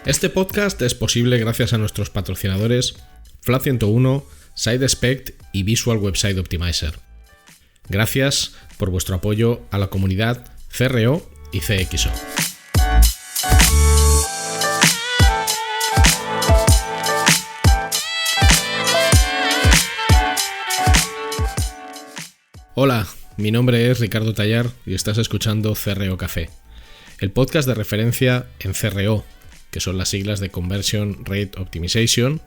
Este podcast es posible gracias a nuestros patrocinadores Flat 101, SideSpect y Visual Website Optimizer. Gracias por vuestro apoyo a la comunidad CRO y CXO. Hola, mi nombre es Ricardo Tallar y estás escuchando CRO Café, el podcast de referencia en CRO, que son las siglas de Conversion Rate Optimization,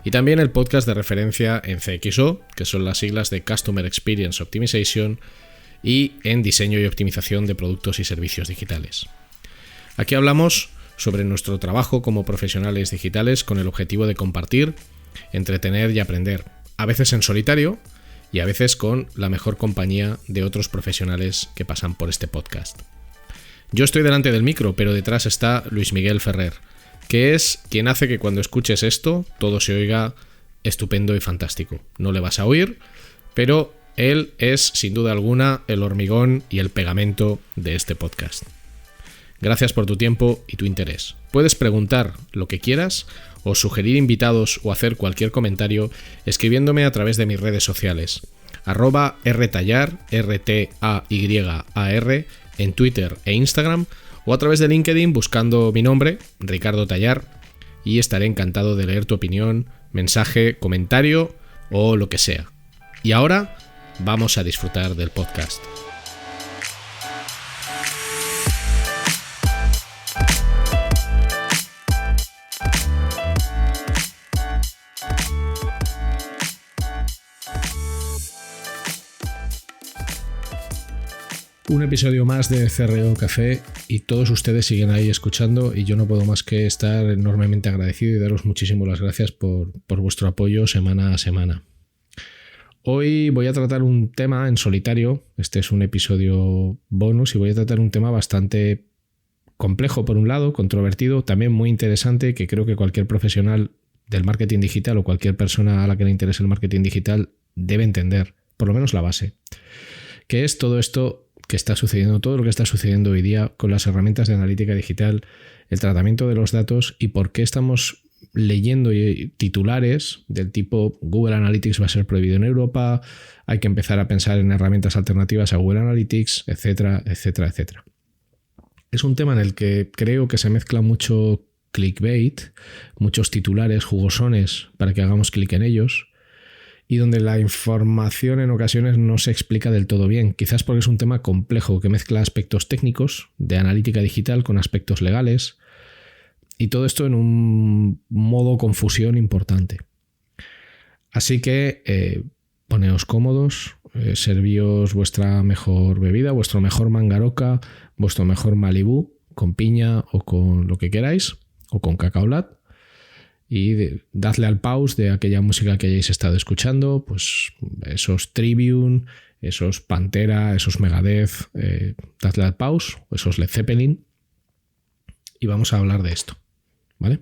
y también el podcast de referencia en CXO, que son las siglas de Customer Experience Optimization, y en diseño y optimización de productos y servicios digitales. Aquí hablamos sobre nuestro trabajo como profesionales digitales con el objetivo de compartir, entretener y aprender, a veces en solitario y a veces con la mejor compañía de otros profesionales que pasan por este podcast. Yo estoy delante del micro, pero detrás está Luis Miguel Ferrer, que es quien hace que cuando escuches esto todo se oiga estupendo y fantástico. No le vas a oír, pero él es, sin duda alguna, el hormigón y el pegamento de este podcast. Gracias por tu tiempo y tu interés. Puedes preguntar lo que quieras o sugerir invitados o hacer cualquier comentario escribiéndome a través de mis redes sociales. @rtallar, RTAYAR, en Twitter e Instagram, o a través de LinkedIn buscando mi nombre, Ricardo Tallar, y estaré encantado de leer tu opinión, mensaje, comentario o lo que sea. Y ahora vamos a disfrutar del podcast. Un episodio más de CRO Café y todos ustedes siguen ahí escuchando y yo no puedo más que estar enormemente agradecido y daros muchísimas las gracias por vuestro apoyo semana a semana. Hoy voy a tratar un tema en solitario, este es un episodio bonus y voy a tratar un tema bastante complejo por un lado, controvertido, también muy interesante, que creo que cualquier profesional del marketing digital o cualquier persona a la que le interese el marketing digital debe entender, por lo menos la base, que es todo esto que está sucediendo, todo lo que está sucediendo hoy día con las herramientas de analítica digital, el tratamiento de los datos y por qué estamos leyendo titulares del tipo Google Analytics va a ser prohibido en Europa, hay que empezar a pensar en herramientas alternativas a Google Analytics, etcétera, etcétera, etcétera. Es un tema en el que creo que se mezcla mucho clickbait, muchos titulares jugosones para que hagamos clic en ellos, y donde la información en ocasiones no se explica del todo bien, quizás porque es un tema complejo que mezcla aspectos técnicos de analítica digital con aspectos legales y todo esto en un modo confusión importante. Así que poneos cómodos, servíos vuestra mejor bebida, vuestro mejor mangaroka, vuestro mejor Malibú con piña o con lo que queráis o con cacao lat. Y dadle al pause de aquella música que hayáis estado escuchando, pues esos Tribune, esos Pantera, esos Megadeth, dadle al pause, esos Led Zeppelin, y vamos a hablar de esto, ¿vale?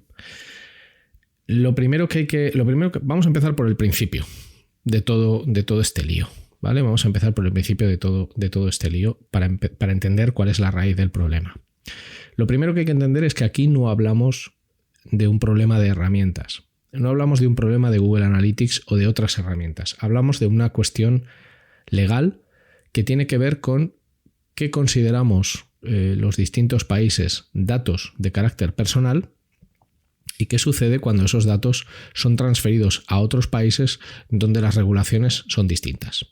Vamos a empezar por el principio de todo este lío, ¿vale? Vamos a empezar por el principio de todo este lío para entender cuál es la raíz del problema. Lo primero que hay que entender es que aquí no hablamos de un problema de herramientas. No hablamos de un problema de Google Analytics o de otras herramientas. Hablamos de una cuestión legal que tiene que ver con qué consideramos los distintos países datos de carácter personal y qué sucede cuando esos datos son transferidos a otros países donde las regulaciones son distintas.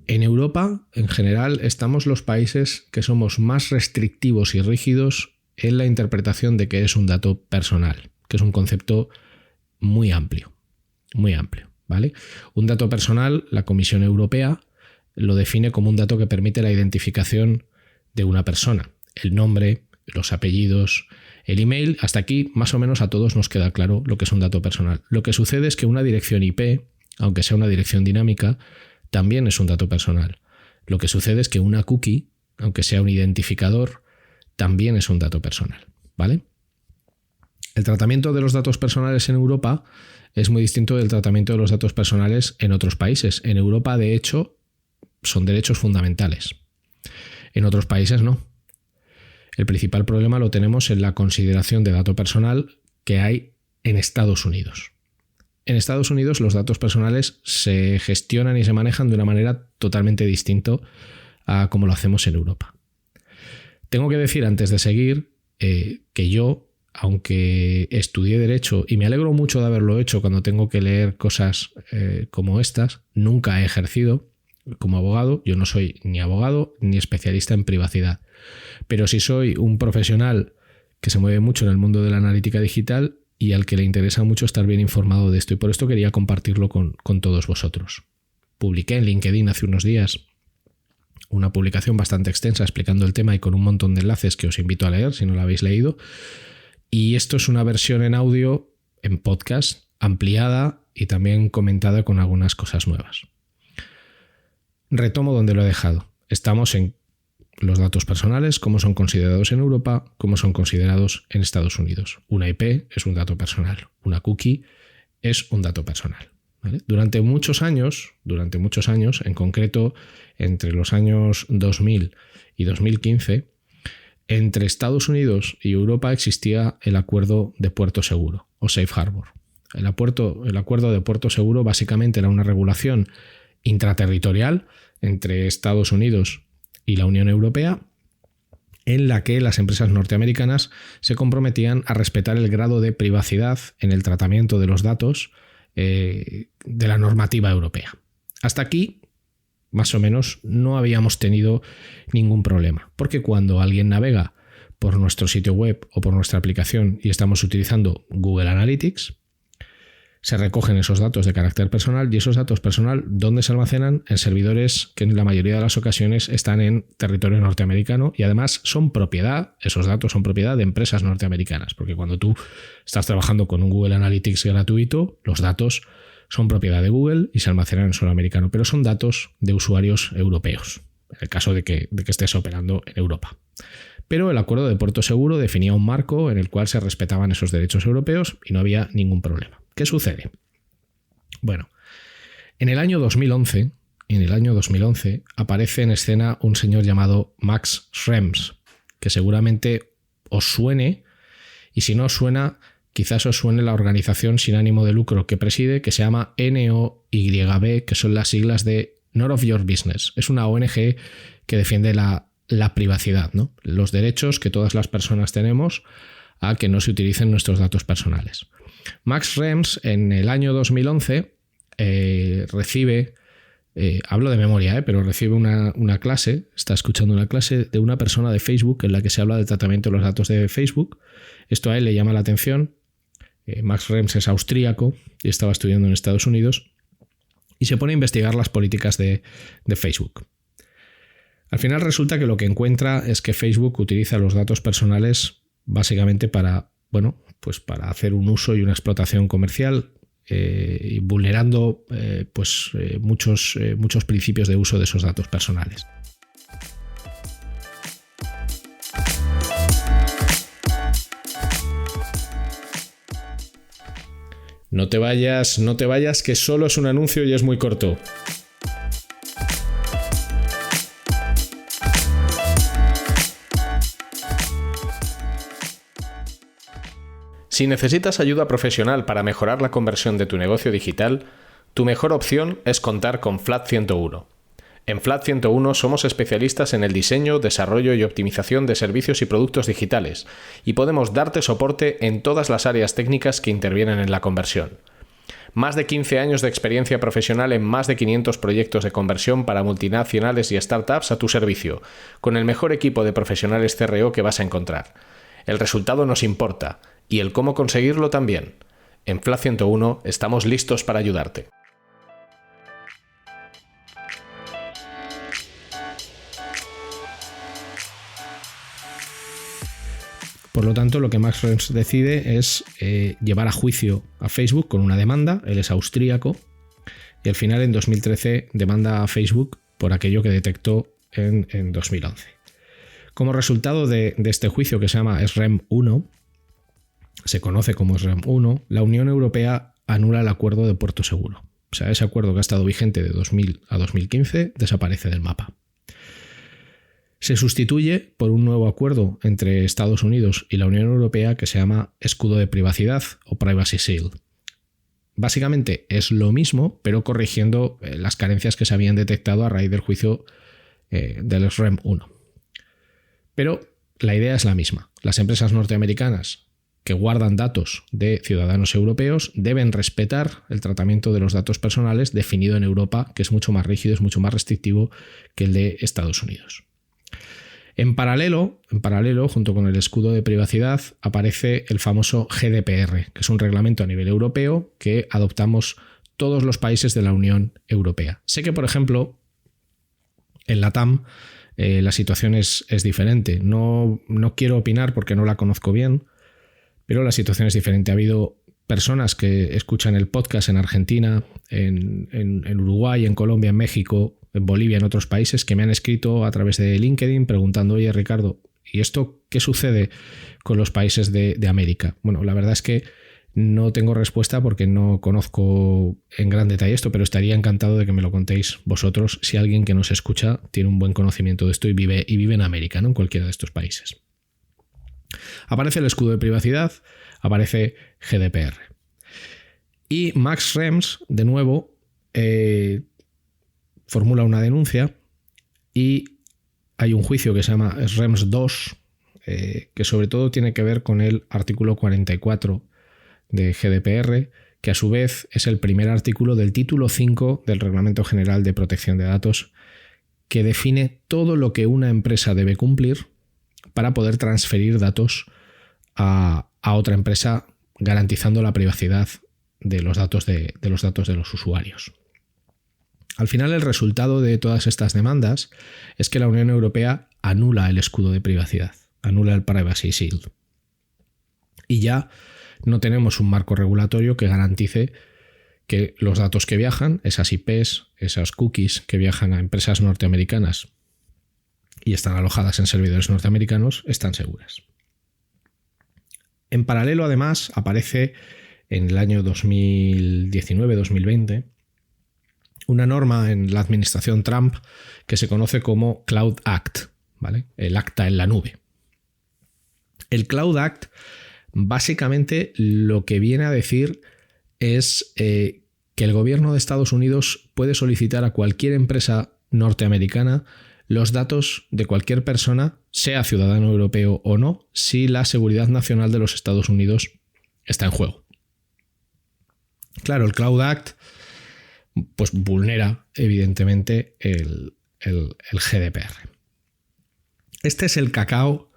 En Europa, en general, estamos los países que somos más restrictivos y rígidos en la interpretación de qué es un dato personal, que es un concepto muy amplio, ¿vale? Un dato personal, la Comisión Europea lo define como un dato que permite la identificación de una persona, el nombre, los apellidos, el email. Hasta aquí más o menos a todos nos queda claro lo que es un dato personal. Lo que sucede es que una dirección IP, aunque sea una dirección dinámica, también es un dato personal. Lo que sucede es que una cookie, aunque sea un identificador, también es un dato personal, ¿vale? El tratamiento de los datos personales en Europa es muy distinto del tratamiento de los datos personales en otros países. En Europa, de hecho, son derechos fundamentales. En otros países no. El principal problema lo tenemos en la consideración de dato personal que hay en Estados Unidos. En Estados Unidos los datos personales se gestionan y se manejan de una manera totalmente distinta a como lo hacemos en Europa. Tengo que decir antes de seguir que yo, aunque estudié Derecho y me alegro mucho de haberlo hecho cuando tengo que leer cosas como estas, nunca he ejercido como abogado. Yo no soy ni abogado ni especialista en privacidad, pero sí soy un profesional que se mueve mucho en el mundo de la analítica digital y al que le interesa mucho estar bien informado de esto, y por esto quería compartirlo con todos vosotros. Publiqué en LinkedIn hace unos días una publicación bastante extensa explicando el tema y con un montón de enlaces que os invito a leer si no la habéis leído. Y esto es una versión en audio, en podcast, ampliada y también comentada con algunas cosas nuevas. Retomo donde lo he dejado. Estamos en los datos personales, cómo son considerados en Europa, cómo son considerados en Estados Unidos. Una IP es un dato personal, una cookie es un dato personal, ¿vale? Durante muchos años, en concreto entre los años 2000 y 2015, entre Estados Unidos y Europa existía el acuerdo de puerto seguro o Safe Harbor. El acuerdo de puerto seguro básicamente era una regulación intraterritorial entre Estados Unidos y la Unión Europea, en la que las empresas norteamericanas se comprometían a respetar el grado de privacidad en el tratamiento de los datos de la normativa europea. Hasta aquí, más o menos, no habíamos tenido ningún problema, porque cuando alguien navega por nuestro sitio web o por nuestra aplicación y estamos utilizando Google Analytics, se recogen esos datos de carácter personal, y esos datos personal, ¿dónde se almacenan? En servidores que en la mayoría de las ocasiones están en territorio norteamericano, y además esos datos son propiedad de empresas norteamericanas, porque cuando tú estás trabajando con un Google Analytics gratuito, los datos son propiedad de Google y se almacenan en suelo americano, pero son datos de usuarios europeos, en el caso de que estés operando en Europa. Pero el acuerdo de puerto seguro definía un marco en el cual se respetaban esos derechos europeos y no había ningún problema. ¿Qué sucede? Bueno, en el año 2011 aparece en escena un señor llamado Max Schrems, que seguramente os suene, y si no os suena, quizás os suene la organización sin ánimo de lucro que preside, que se llama NOYB, que son las siglas de None of Your Business. Es una ONG que defiende la privacidad, ¿no? Los derechos que todas las personas tenemos a que no se utilicen nuestros datos personales. Max Schrems en el año 2011 recibe, hablo de memoria, pero recibe una clase, está escuchando una clase de una persona de Facebook en la que se habla del tratamiento de los datos de Facebook. Esto a él le llama la atención. Max Schrems es austríaco y estaba estudiando en Estados Unidos, y se pone a investigar las políticas de Facebook. Al final resulta que lo que encuentra es que Facebook utiliza los datos personales básicamente para hacer un uso y una explotación comercial, y vulnerando muchos principios de uso de esos datos personales. No te vayas, que solo es un anuncio y es muy corto. Si necesitas ayuda profesional para mejorar la conversión de tu negocio digital, tu mejor opción es contar con Flat 101. En Flat 101 somos especialistas en el diseño, desarrollo y optimización de servicios y productos digitales, y podemos darte soporte en todas las áreas técnicas que intervienen en la conversión. Más de 15 años de experiencia profesional en más de 500 proyectos de conversión para multinacionales y startups a tu servicio, con el mejor equipo de profesionales CRO que vas a encontrar. El resultado nos importa, y el cómo conseguirlo también. En Flat 101 estamos listos para ayudarte. Por lo tanto, lo que Max Schrems decide es llevar a juicio a Facebook con una demanda. Él es austríaco, y al final en 2013 demanda a Facebook por aquello que detectó en 2011. Como resultado de este juicio, que se llama SREM 1, se conoce como SREM 1, la Unión Europea anula el acuerdo de puerto seguro. O sea, ese acuerdo que ha estado vigente de 2000 a 2015 desaparece del mapa. Se sustituye por un nuevo acuerdo entre Estados Unidos y la Unión Europea que se llama Escudo de Privacidad o Privacy Shield. Básicamente es lo mismo, pero corrigiendo las carencias que se habían detectado a raíz del juicio del SREM 1. Pero la idea es la misma. Las empresas norteamericanas que guardan datos de ciudadanos europeos deben respetar el tratamiento de los datos personales definido en Europa, que es mucho más rígido, es mucho más restrictivo que el de Estados Unidos. En paralelo, junto con el escudo de privacidad, aparece el famoso GDPR, que es un reglamento a nivel europeo que adoptamos todos los países de la Unión Europea. Sé que, por ejemplo, en LATAM la situación es diferente. No quiero opinar porque no la conozco bien, pero la situación es diferente. Ha habido personas que escuchan el podcast en Argentina, en Uruguay, en Colombia, en México, en Bolivia, en otros países, que me han escrito a través de LinkedIn preguntando: oye, Ricardo, ¿y esto qué sucede con los países de América? Bueno, la verdad es que no tengo respuesta porque no conozco en gran detalle esto, pero estaría encantado de que me lo contéis vosotros si alguien que nos escucha tiene un buen conocimiento de esto y vive en América, ¿no? En cualquiera de estos países. Aparece el escudo de privacidad, aparece GDPR. Y Max Schrems, de nuevo, formula una denuncia y hay un juicio que se llama Schrems 2, que sobre todo tiene que ver con el artículo 44 de GDPR, que a su vez es el primer artículo del título 5 del Reglamento General de Protección de Datos, que define todo lo que una empresa debe cumplir para poder transferir datos a otra empresa, garantizando la privacidad de los datos de los usuarios. Al final, el resultado de todas estas demandas es que la Unión Europea anula el escudo de privacidad, anula el Privacy Shield. Y ya no tenemos un marco regulatorio que garantice que los datos que viajan, esas IPs, esas cookies que viajan a empresas norteamericanas y están alojadas en servidores norteamericanos, están seguras. En paralelo, además, aparece en el año 2019-2020 una norma en la administración Trump que se conoce como Cloud Act, ¿vale? El acta en la nube. El Cloud Act básicamente lo que viene a decir es que el gobierno de Estados Unidos puede solicitar a cualquier empresa norteamericana los datos de cualquier persona, sea ciudadano europeo o no, si la seguridad nacional de los Estados Unidos está en juego. Claro, el Cloud Act pues vulnera evidentemente el GDPR. Este es el cacao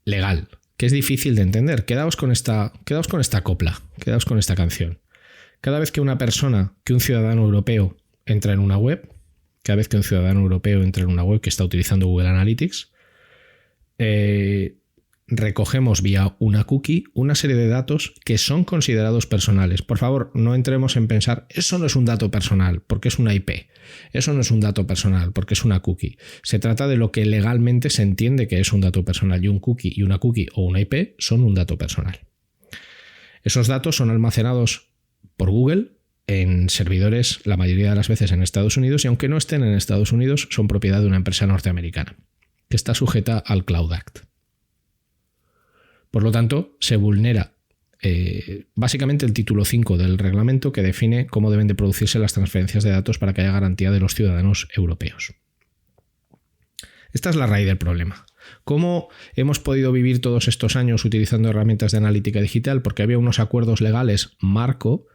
legal, que es difícil de entender. Quedaos con esta copla, quedaos con esta canción. Cada vez que un ciudadano europeo entra en una web, que está utilizando Google Analytics, recogemos vía una cookie una serie de datos que son considerados personales. Por favor, no entremos en pensar, eso no es un dato personal porque es una IP, eso no es un dato personal porque es una cookie. Se trata de lo que legalmente se entiende que es un dato personal, y una cookie o una IP son un dato personal. Esos datos son almacenados por Google en servidores, la mayoría de las veces en Estados Unidos, y aunque no estén en Estados Unidos, son propiedad de una empresa norteamericana que está sujeta al Cloud Act. Por lo tanto, se vulnera básicamente el título 5 del reglamento, que define cómo deben de producirse las transferencias de datos para que haya garantía de los ciudadanos europeos. Esta es la raíz del problema. ¿Cómo hemos podido vivir todos estos años utilizando herramientas de analítica digital? Porque había unos acuerdos legales marco,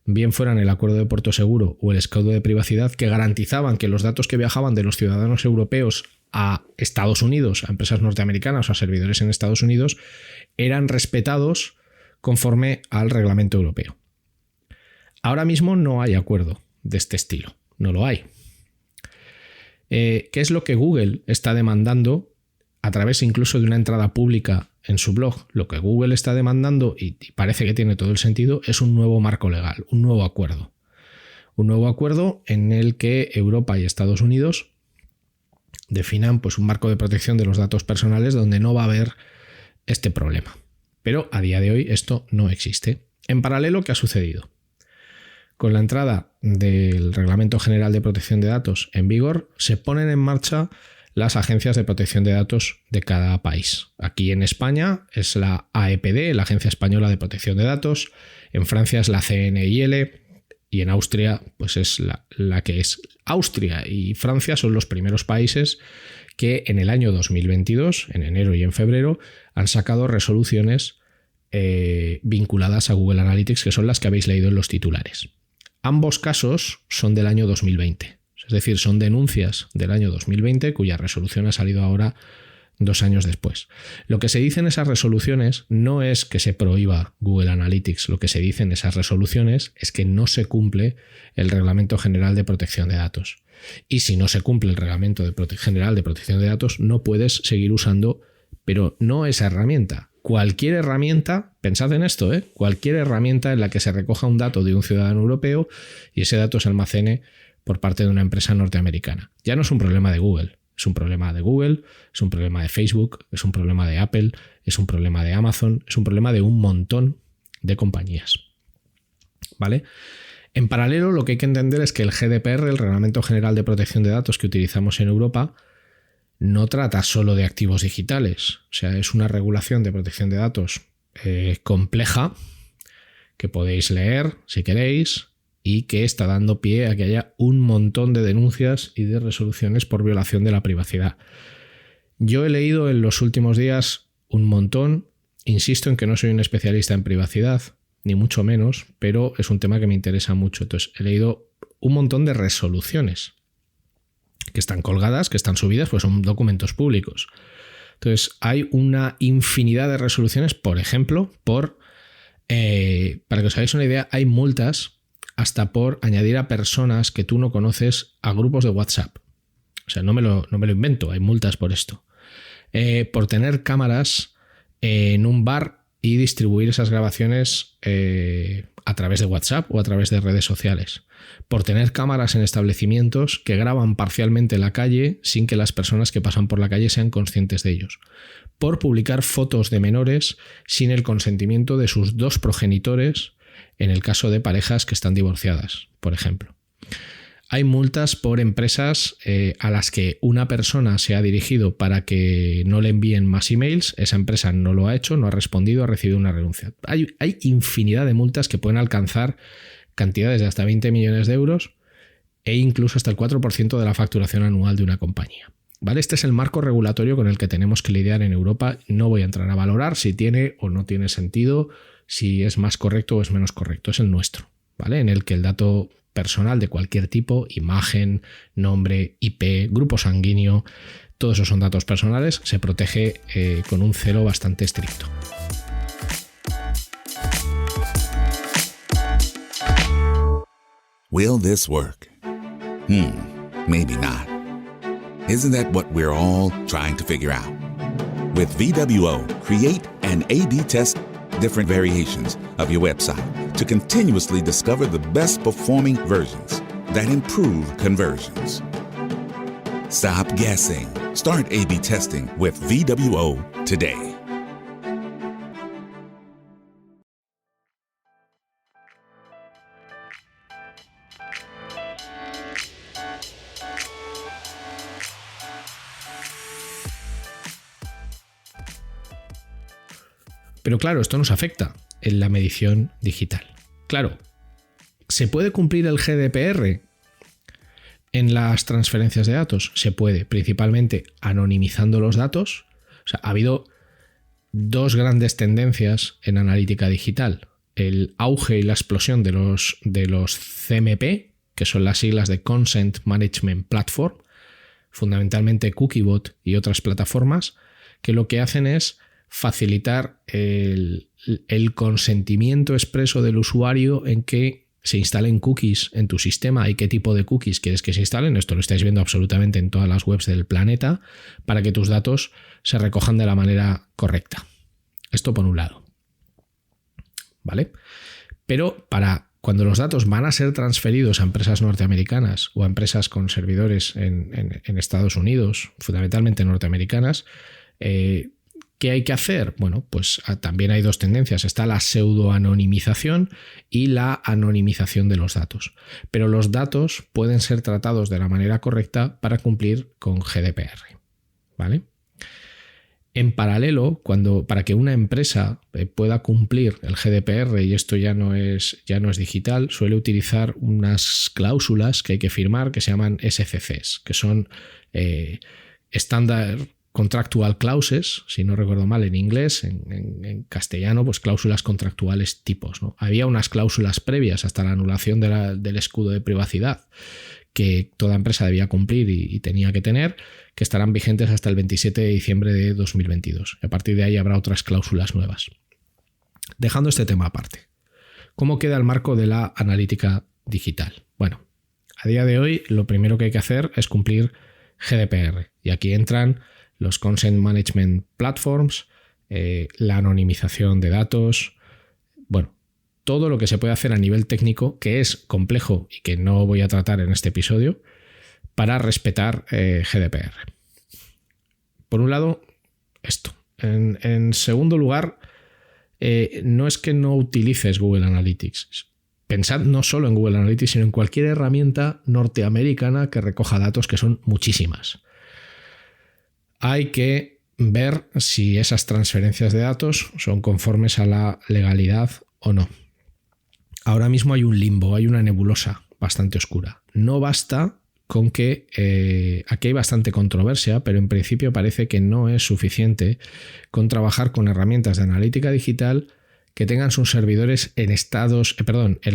bien fueran el acuerdo de Puerto Seguro o el escudo de privacidad, que garantizaban que los datos que viajaban de los ciudadanos europeos a Estados Unidos, a empresas norteamericanas o a servidores en Estados Unidos, eran respetados conforme al reglamento europeo. Ahora mismo no hay acuerdo de este estilo, no lo hay. ¿Qué es lo que Google está demandando a través incluso de una entrada pública en su blog? Lo que Google está demandando, y parece que tiene todo el sentido, es un nuevo marco legal, un nuevo acuerdo. Un nuevo acuerdo en el que Europa y Estados Unidos definan pues un marco de protección de los datos personales donde no va a haber este problema. Pero a día de hoy esto no existe. En paralelo, ¿qué ha sucedido? Con la entrada del Reglamento General de Protección de Datos en vigor, se ponen en marcha las agencias de protección de datos de cada país. Aquí en España es la AEPD, la Agencia Española de Protección de Datos. En Francia es la CNIL y en Austria pues es la que es. Austria y Francia son los primeros países que en el año 2022, en enero y en febrero, han sacado resoluciones vinculadas a Google Analytics, que son las que habéis leído en los titulares. Ambos casos son del año 2020, es decir, son denuncias del año 2020 cuya resolución ha salido ahora 2 años después. Lo que se dice en esas resoluciones no es que se prohíba Google Analytics, lo que se dice en esas resoluciones es que no se cumple el Reglamento General de Protección de Datos. Y si no se cumple el Reglamento General de Protección de Datos, no puedes seguir usando, pero no esa herramienta. Cualquier herramienta, pensad en esto, cualquier herramienta en la que se recoja un dato de un ciudadano europeo y ese dato se almacene por parte de una empresa norteamericana. Ya no es un problema de Google, es un problema de Google, es un problema de Facebook, es un problema de Apple, es un problema de Amazon, es un problema de un montón de compañías. ¿Vale? En paralelo, lo que hay que entender es que el GDPR, el Reglamento General de Protección de Datos que utilizamos en Europa, no trata solo de activos digitales. O sea, es una regulación de protección de datos compleja que podéis leer si queréis y que está dando pie a que haya un montón de denuncias y de resoluciones por violación de la privacidad. Yo he leído en los últimos días un montón. Insisto en que no soy un especialista en privacidad, ni mucho menos, pero es un tema que me interesa mucho. Entonces, he leído un montón de resoluciones que están colgadas, que están subidas, pues son documentos públicos. Entonces, hay una infinidad de resoluciones, por ejemplo, para que os hagáis una idea, hay multas hasta por añadir a personas que tú no conoces a grupos de WhatsApp. O sea, no me lo invento, hay multas por esto. Por tener cámaras en un bar y distribuir esas grabaciones a través de WhatsApp o a través de redes sociales. Por tener cámaras en establecimientos que graban parcialmente la calle sin que las personas que pasan por la calle sean conscientes de ellos. Por publicar fotos de menores sin el consentimiento de sus 2 progenitores en el caso de parejas que están divorciadas, por ejemplo. Hay multas por empresas a las que una persona se ha dirigido para que no le envíen más emails, esa empresa no lo ha hecho, no ha respondido, ha recibido una renuncia. Hay infinidad de multas que pueden alcanzar cantidades de hasta 20 millones de euros e incluso hasta el 4% de la facturación anual de una compañía. ¿Vale? Este es el marco regulatorio con el que tenemos que lidiar en Europa. No voy a entrar a valorar si tiene o no tiene sentido, si es más correcto o es menos correcto. Es el nuestro, ¿vale? En el que el dato personal de cualquier tipo, imagen, nombre, IP, grupo sanguíneo, todos esos son datos personales, se protege con un celo bastante estricto. Will this work? Maybe not. Isn't that what we're all trying to figure out? With VWO, create and A/B test different variations of your website to continuously discover the best performing versions that improve conversions. Stop guessing. Start A/B testing with VWO today. Pero claro, esto nos afecta en la medición digital. Claro, ¿se puede cumplir el GDPR en las transferencias de datos? Se puede, principalmente anonimizando los datos. O sea, ha habido 2 grandes tendencias en analítica digital. El auge y la explosión de los CMP, que son las siglas de Consent Management Platform, fundamentalmente Cookiebot y otras plataformas, que lo que hacen es facilitar el consentimiento expreso del usuario en que se instalen cookies en tu sistema y qué tipo de cookies quieres que se instalen. Esto lo estáis viendo absolutamente en todas las webs del planeta para que tus datos se recojan de la manera correcta. Esto por un lado. ¿Vale? Pero cuando los datos van a ser transferidos a empresas norteamericanas o a empresas con servidores en Estados Unidos, fundamentalmente norteamericanas, ¿qué hay que hacer? Bueno, pues también hay 2 tendencias. Está la pseudoanonimización y la anonimización de los datos. Pero los datos pueden ser tratados de la manera correcta para cumplir con GDPR. ¿vale? En paralelo, para que una empresa pueda cumplir el GDPR, y esto ya no es digital, suele utilizar unas cláusulas que hay que firmar que se llaman SCCs, que son Standard Contractual Clauses, si no recuerdo mal en inglés, en castellano, pues cláusulas contractuales tipos, ¿no? Había unas cláusulas previas hasta la anulación del escudo de privacidad que toda empresa debía cumplir y tenía que tener, que estarán vigentes hasta el 27 de diciembre de 2022. A partir de ahí habrá otras cláusulas nuevas. Dejando este tema aparte, ¿cómo queda el marco de la analítica digital? Bueno, a día de hoy lo primero que hay que hacer es cumplir GDPR, y aquí entran los Consent Management Platforms, la anonimización de datos, bueno, todo lo que se puede hacer a nivel técnico, que es complejo y que no voy a tratar en este episodio, para respetar GDPR. Por un lado, esto. En segundo lugar, no es que no utilices Google Analytics. Pensad no solo en Google Analytics, sino en cualquier herramienta norteamericana que recoja datos, que son muchísimas. Hay que ver si esas transferencias de datos son conformes a la legalidad o no. Ahora mismo hay un limbo, hay una nebulosa bastante oscura. No basta con que aquí hay bastante controversia, pero en principio parece que no es suficiente con trabajar con herramientas de analítica digital que tengan sus servidores en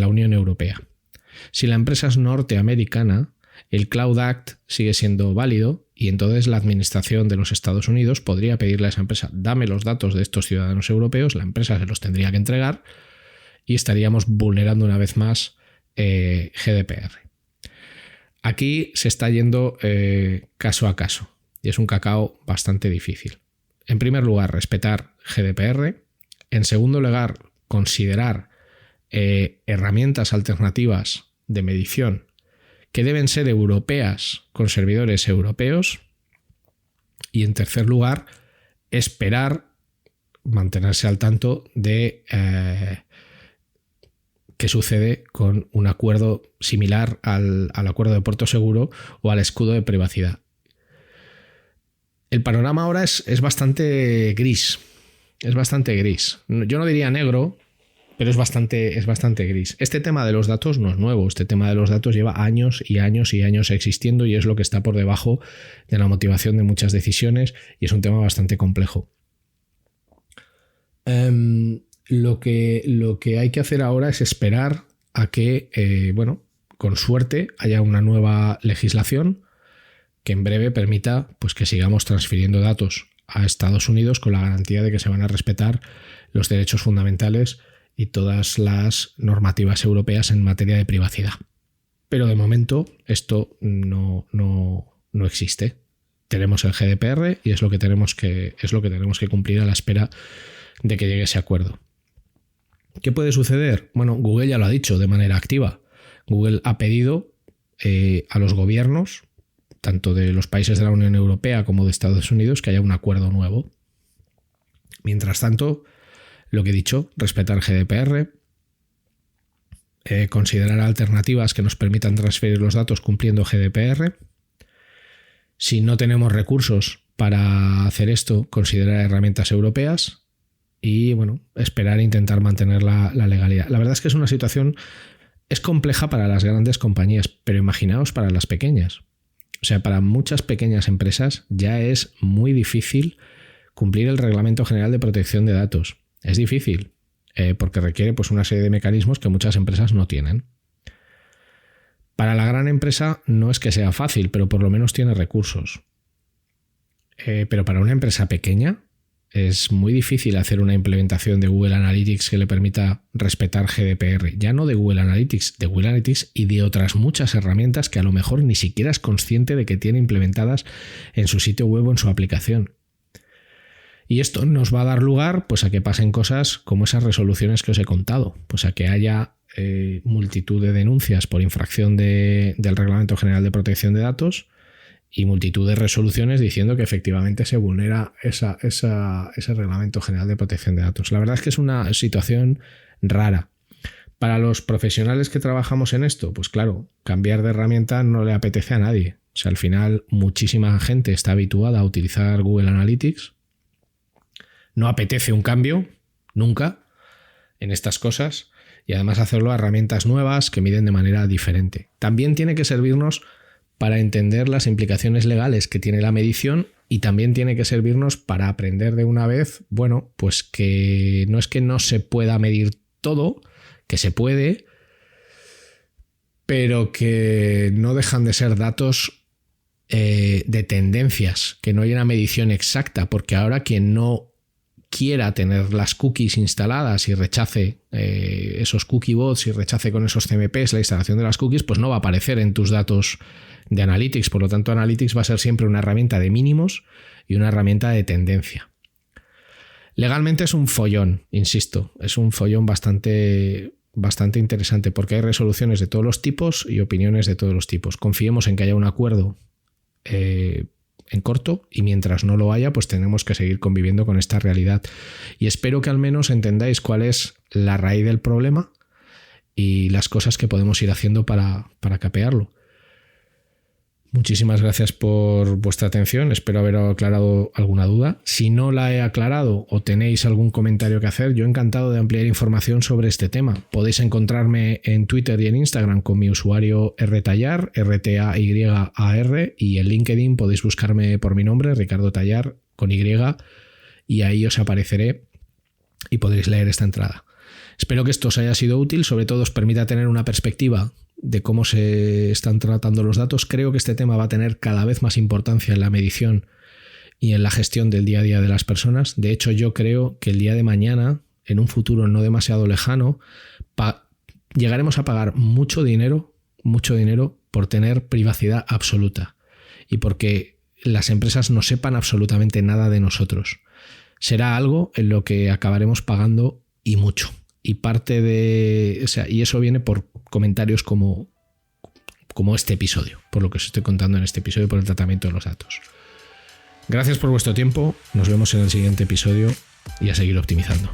la Unión Europea. Si la empresa es norteamericana, el Cloud Act sigue siendo válido y entonces la administración de los Estados Unidos podría pedirle a esa empresa: dame los datos de estos ciudadanos europeos, la empresa se los tendría que entregar y estaríamos vulnerando una vez más GDPR. Aquí se está yendo caso a caso y es un cacao bastante difícil. En primer lugar, respetar GDPR. En segundo lugar, considerar herramientas alternativas de medición que deben ser europeas con servidores europeos. Y en tercer lugar, esperar, mantenerse al tanto de qué sucede con un acuerdo similar al acuerdo de puerto seguro o al escudo de privacidad. El panorama ahora es bastante gris. Es bastante gris. Yo no diría negro, pero es bastante gris. Este tema de los datos no es nuevo. Este tema de los datos lleva años y años y años existiendo y es lo que está por debajo de la motivación de muchas decisiones y es un tema bastante complejo. Lo que hay que hacer ahora es esperar a que, con suerte, haya una nueva legislación que en breve permita pues, que sigamos transfiriendo datos a Estados Unidos con la garantía de que se van a respetar los derechos fundamentales y todas las normativas europeas en materia de privacidad. Pero de momento esto no existe. Tenemos el GDPR y es lo que tenemos que cumplir a la espera de que llegue ese acuerdo. ¿Qué puede suceder? Bueno, Google ya lo ha dicho de manera activa. Google ha pedido a los gobiernos, tanto de los países de la Unión Europea como de Estados Unidos, que haya un acuerdo nuevo. Mientras tanto, lo que he dicho, respetar GDPR, considerar alternativas que nos permitan transferir los datos cumpliendo GDPR. Si no tenemos recursos para hacer esto, considerar herramientas europeas y, esperar e intentar mantener la legalidad. La verdad es que es una situación, es compleja para las grandes compañías, pero imaginaos para las pequeñas. O sea, para muchas pequeñas empresas ya es muy difícil cumplir el Reglamento General de Protección de Datos. Es difícil, porque requiere pues, una serie de mecanismos que muchas empresas no tienen. Para la gran empresa no es que sea fácil, pero por lo menos tiene recursos. Pero para una empresa pequeña es muy difícil hacer una implementación de Google Analytics que le permita respetar GDPR. Ya no de Google Analytics, de Google Analytics y de otras muchas herramientas que a lo mejor ni siquiera es consciente de que tiene implementadas en su sitio web o en su aplicación. Y esto nos va a dar lugar pues, a que pasen cosas como esas resoluciones que os he contado, pues a que haya multitud de denuncias por infracción del Reglamento General de Protección de Datos y multitud de resoluciones diciendo que efectivamente se vulnera ese Reglamento General de Protección de Datos. La verdad es que es una situación rara. Para los profesionales que trabajamos en esto, pues claro, cambiar de herramienta no le apetece a nadie. O sea, al final muchísima gente está habituada a utilizar Google Analytics. No apetece un cambio, nunca, en estas cosas. Y además hacerlo a herramientas nuevas que miden de manera diferente. También tiene que servirnos para entender las implicaciones legales que tiene la medición y también tiene que servirnos para aprender de una vez, bueno, pues que no se pueda medir todo, que se puede, pero que no dejan de ser datos de tendencias, que no hay una medición exacta, porque ahora quien no quiera tener las cookies instaladas y rechace esos cookie bots y rechace con esos CMPs la instalación de las cookies, pues no va a aparecer en tus datos de Analytics. Por lo tanto, Analytics va a ser siempre una herramienta de mínimos y una herramienta de tendencia. Legalmente es un follón, insisto, es un follón bastante interesante porque hay resoluciones de todos los tipos y opiniones de todos los tipos. Confiemos en que haya un acuerdo en corto, y mientras no lo haya, pues tenemos que seguir conviviendo con esta realidad. Y espero que al menos entendáis cuál es la raíz del problema y las cosas que podemos ir haciendo para capearlo. Muchísimas gracias por vuestra atención, espero haber aclarado alguna duda. Si no la he aclarado o tenéis algún comentario que hacer, yo encantado de ampliar información sobre este tema. Podéis encontrarme en Twitter y en Instagram con mi usuario rtallar, RTAYAR, y en LinkedIn podéis buscarme por mi nombre, Ricardo Tallar, con Y, y ahí os apareceré y podréis leer esta entrada. Espero que esto os haya sido útil, sobre todo os permita tener una perspectiva de cómo se están tratando los datos. Creo que este tema va a tener cada vez más importancia en la medición y en la gestión del día a día de las personas. De hecho, yo creo que el día de mañana, en un futuro no demasiado lejano, llegaremos a pagar mucho dinero por tener privacidad absoluta y porque las empresas no sepan absolutamente nada de nosotros. Será algo en lo que acabaremos pagando y mucho. Y parte de, y eso viene por comentarios como este episodio, por lo que os estoy contando en este episodio, por el tratamiento de los datos. Gracias por vuestro tiempo, nos vemos en el siguiente episodio y a seguir optimizando.